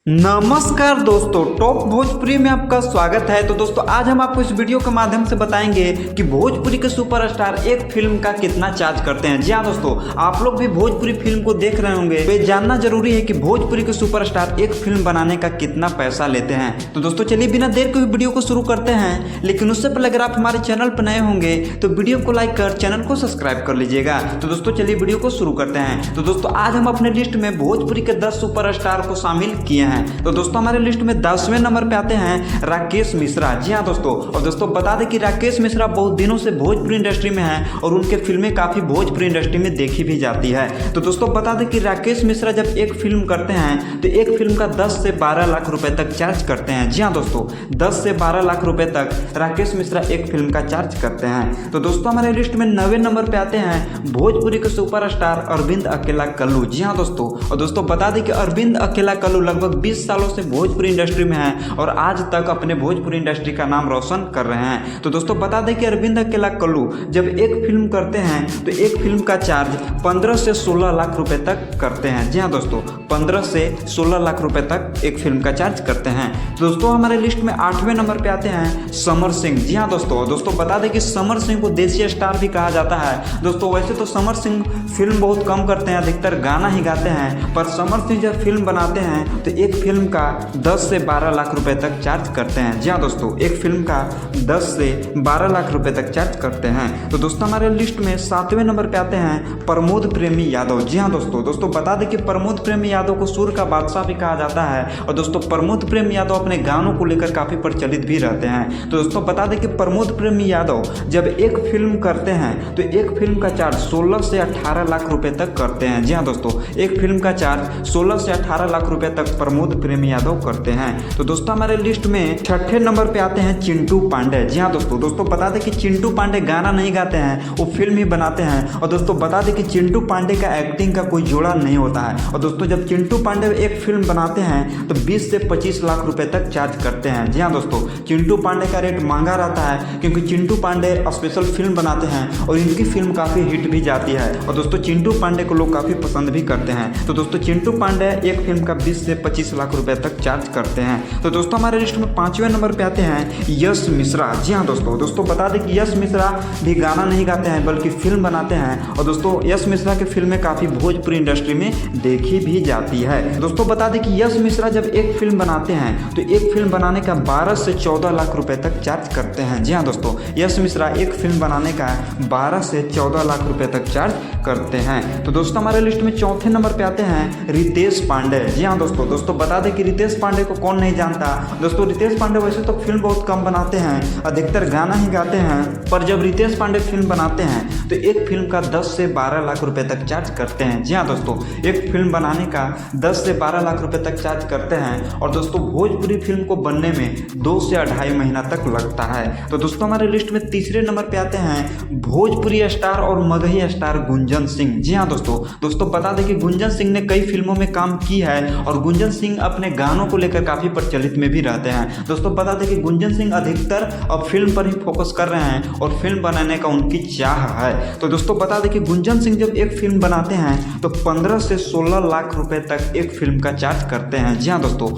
नमस्कार दोस्तों, टॉप भोजपुरी में आपका स्वागत है। तो दोस्तों आज हम आपको इस वीडियो के माध्यम से बताएंगे कि भोजपुरी के सुपरस्टार एक फिल्म का कितना चार्ज करते हैं। जी हाँ दोस्तों, आप लोग भी भोजपुरी फिल्म को देख रहे होंगे तो ये जानना जरूरी है कि भोजपुरी के सुपरस्टार एक फिल्म बनाने का कितना पैसा लेते हैं। तो दोस्तों चलिए बिना देर के वीडियो को शुरू करते हैं, लेकिन उससे पहले अगर आप हमारे चैनल पर नए होंगे तो वीडियो को लाइक कर चैनल को सब्सक्राइब कर लीजिएगा। तो दोस्तों चलिए वीडियो को शुरू करते हैं। तो दोस्तों आज हम अपने लिस्ट में भोजपुरी के 10 सुपरस्टार को शामिल किए हैं। तो दोस्तों हमारे लिस्ट में 10वें नंबर पे आते हैं राकेश मिश्रा। जी हाँ दोस्तों, और दोस्तों बता दें कि राकेश मिश्रा बहुत दिनों से भोजपुरी इंडस्ट्री में हैं और उनके फिल्में काफ़ी भोजपुरी इंडस्ट्री में देखी भी जाती है। तो दोस्तों बता दें कि राकेश मिश्रा जब एक फिल्म करते हैं तो एक फिल्म का 10 से 12 लाख रुपए तक चार्ज करते हैं। जी हाँ दोस्तों, 10 से 12 लाख रुपए तक राकेश मिश्रा एक फिल्म का चार्ज करते हैं। तो दोस्तों हमारे लिस्ट में 9वें नंबर पर आते हैं भोजपुरी के सुपरस्टार अरविंद अकेला कल्लू। जी हाँ दोस्तों, और दोस्तों बता दें कि अरविंद अकेला कल्लू लगभग 20 सालों से भोजपुरी इंडस्ट्री में हैं और आज तक अपने भोजपुरी इंडस्ट्री का नाम रोशन कर रहे हैं। तो दोस्तों बता दें कि अरविंद अकेला कल्लू जब एक फिल्म करते हैं तो एक फिल्म का चार्ज 15 से 16 लाख रुपए तक करते हैं। जी हाँ दोस्तों, 15 से 16 लाख रुपए तक एक फिल्म का चार्ज करते हैं। तो दोस्तों हमारे लिस्ट में 8वें नंबर पे आते हैं समर सिंह। जी हाँ दोस्तों बता दें कि समर सिंह को देसी स्टार भी कहा जाता है। दोस्तों वैसे तो समर सिंह फिल्म बहुत कम करते हैं, अधिकतर गाना ही गाते हैं, पर समर सिंह जब फिल्म बनाते हैं तो एक फिल्म का 10 से 12 लाख रुपए तक चार्ज करते हैं। जी हाँ दोस्तों, एक फिल्म का 10 से 12 लाख रुपए तक चार्ज करते हैं। तो दोस्तों हमारे लिस्ट में 7वें नंबर पे आते हैं प्रमोद प्रेमी यादव। जी हाँ दोस्तों बता दें कि प्रमोद प्रेमी यादव को सुर का बादशाह भी कहा जाता है और दोस्तों प्रमोद प्रेमी यादव अपने गानों को लेकर काफ़ी प्रचलित भी रहते हैं। तो दोस्तों बता दें कि प्रमोद प्रेमी यादव जब एक फिल्म करते हैं तो एक फिल्म का चार्ज 16 से 18 लाख रुपए तक करते हैं। जी हाँ दोस्तों, एक फिल्म का चार्ज 16 से 18 लाख रुपए तक प्रमोद प्रेमी यादव करते हैं। तो दोस्तों हमारे लिस्ट में 6ठे नंबर पे आते हैं चिंटू पांडे। जी हाँ दोस्तों बता दें कि चिंटू पांडे गाना नहीं गाते हैं, वो फिल्म ही बनाते हैं। और दोस्तों बता दें कि चिंटू पांडे का एक्टिंग का कोई जोड़ा नहीं होता है। और दोस्तों जब चिंटू पांडे एक फिल्म बनाते हैं तो 20 से 25 लाख रुपए तक चार्ज करते हैं। जी हाँ दोस्तों, चिंटू पांडे का रेट महंगा रहता है क्योंकि चिंटू पांडे स्पेशल फिल्म बनाते हैं और इनकी फिल्म काफ़ी हिट भी जाती है। और दोस्तों चिंटू पांडे को लोग काफ़ी पसंद भी करते हैं। तो दोस्तों चिंटू पांडे एक फिल्म का 20 से 25 लाख रुपए तक चार्ज करते हैं। तो दोस्तों हमारे लिस्ट में 5वें नंबर पे आते हैं यश मिश्रा। जी हाँ दोस्तों बता दें कि यश मिश्रा भी गाना नहीं गाते हैं बल्कि फिल्म बनाते हैं। और दोस्तों यश मिश्रा की फिल्में काफ़ी भोजपुरी इंडस्ट्री में देखी भी जाती है। दोस्तों बता दें कि यश मिश्रा जब एक फिल्म बनाते हैं तो एक फिल्म बनाने का 12 से 14 लाख रुपए तक चार्ज करते हैं। जी हाँ दोस्तों, यश मिश्रा एक फिल्म बनाने का 12 से 14 लाख रुपए तक चार्ज करते हैं। तो दोस्तों हमारे लिस्ट में 4थे नंबर पे आते हैं रितेश पांडे। जी हाँ दोस्तों बता दें कि रितेश पांडे को कौन नहीं जानता। दोस्तों रितेश पांडे वैसे तो फिल्म बहुत कम बनाते हैं, अधिकतर गाना ही गाते हैं, पर जब रितेश पांडे फिल्म बनाते हैं तो एक फिल्म का 10 से 12 लाख रुपए तक चार्ज करते हैं। जी हाँ दोस्तों, एक फिल्म बनाने का 10 से 12 लाख रुपए तक चार्ज करते हैं। और दोस्तों भोजपुरी फिल्म को बनने में 2 से 2.5 महीना तक लगता है। तो दोस्तों हमारे लिस्ट में 3रे नंबर पे आते हैं भोजपुरी स्टार और मगही स्टार गुंजन सिंह। जी हाँ दोस्तों बता दें कि गुंजन सिंह ने कई फिल्मों में काम की है और गुंजन सिंह अपने गानों को लेकर काफ़ी प्रचलित में भी रहते हैं। दोस्तों बता दें कि गुंजन सिंह अधिकतर अब फिल्म पर ही फोकस कर रहे हैं और फिल्म बनाने का उनकी चाह है। तो दोस्तों बता दें कि गुंजन सिंह जब एक फिल्म बनाते हैं तो 15 से 16 लाख रुपए तक एक फिल्म का चार्ज करते हैं। जी हाँ दोस्तों,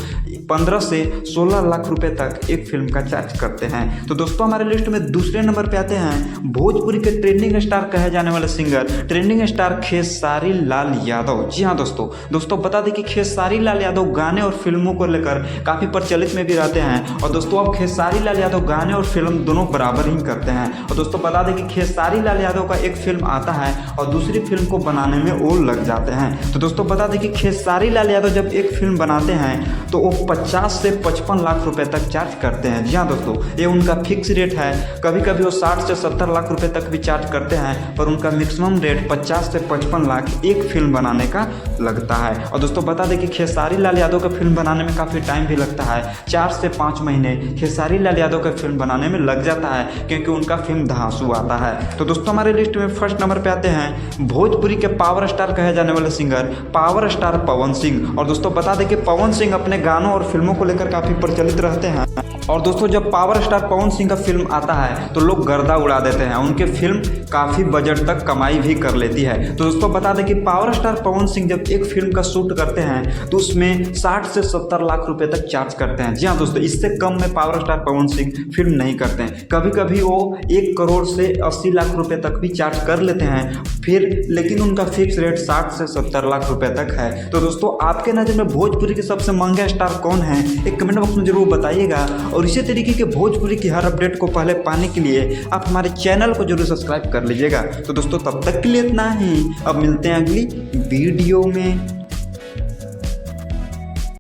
15 से 16 लाख रुपए तक एक फिल्म का चार्ज करते हैं। तो दोस्तों हमारे लिस्ट में 2रे नंबर पे आते हैं भोजपुरी के ट्रेंडिंग स्टार कहे जाने वाले singer trending star Khesari Lal Yadav. जी हाँ दोस्तों बता दें कि खेसारी लाल यादव गाने और फिल्मों को लेकर काफ़ी प्रचलित में भी रहते हैं। और दोस्तों अब खेसारी लाल यादव गाने और फिल्म दोनों बराबर ही करते हैं। और दोस्तों बता दें कि खेसारी लाल यादव का एक फिल्म आता है और दूसरी फिल्म को बनाने में वो लग जाते हैं। तो दोस्तों बता दें कि खेसारी लाल यादव जब एक फिल्म बनाते हैं तो वो 50 से 55 लाख रुपए तक चार्ज करते हैं। जी हाँ दोस्तों, ये उनका फिक्स रेट है। कभी कभी वो 60 से 70 लाख रुपए तक भी चार्ज करते हैं, पर उनका मैक्सिमम रेट 50 से 55 लाख एक फिल्म बनाने का लगता है। और दोस्तों बता दें कि खेसारी लाल यादव का फिल्म बनाने में काफ़ी टाइम भी लगता है, 4 से 5 महीने खेसारी लाल यादव का फिल्म बनाने में लग जाता है क्योंकि उनका फिल्म धांसू आता है। तो दोस्तों हमारे लिस्ट में 1st नंबर पे आते हैं भोजपुरी के पावर स्टार कहे जाने वाले singer power star Pawan Singh. और दोस्तों बता दें कि पवन सिंह अपने गानों और फिल्मों को लेकर काफ़ी प्रचलित रहते हैं और दोस्तों जब पावर स्टार पवन सिंह का फिल्म आता है तो लोग गर्दा उड़ा देते हैं, उनके फिल्म काफ़ी बजट तक कमाई भी कर लेती है। तो दोस्तों बता दें कि पावर स्टार पवन सिंह जब एक फिल्म का शूट करते हैं तो उसमें 60 से 70 लाख रुपए तक चार्ज करते हैं। जी हाँ दोस्तों, इससे कम में power star Pawan Singh film नहीं करते हैं। कभी कभी वो 1 करोड़ से 80 लाख रुपए तक भी चार्ज कर लेते हैं फिर, लेकिन उनका फिक्स रेट 60 से 70 लाख रुपए तक है। तो दोस्तों आपके नज़र में भोजपुरी के सबसे महंगा स्टार कौन है, एक कमेंट बॉक्स में जरूर बताइएगा। और इसी तरीके के भोजपुरी की हर अपडेट को पहले पाने के लिए आप हमारे चैनल को जरूर सब्सक्राइब कर लीजिएगा। तो दोस्तों तब तक के लिए इतना ही, अब मिलते हैं अगली वीडियो में।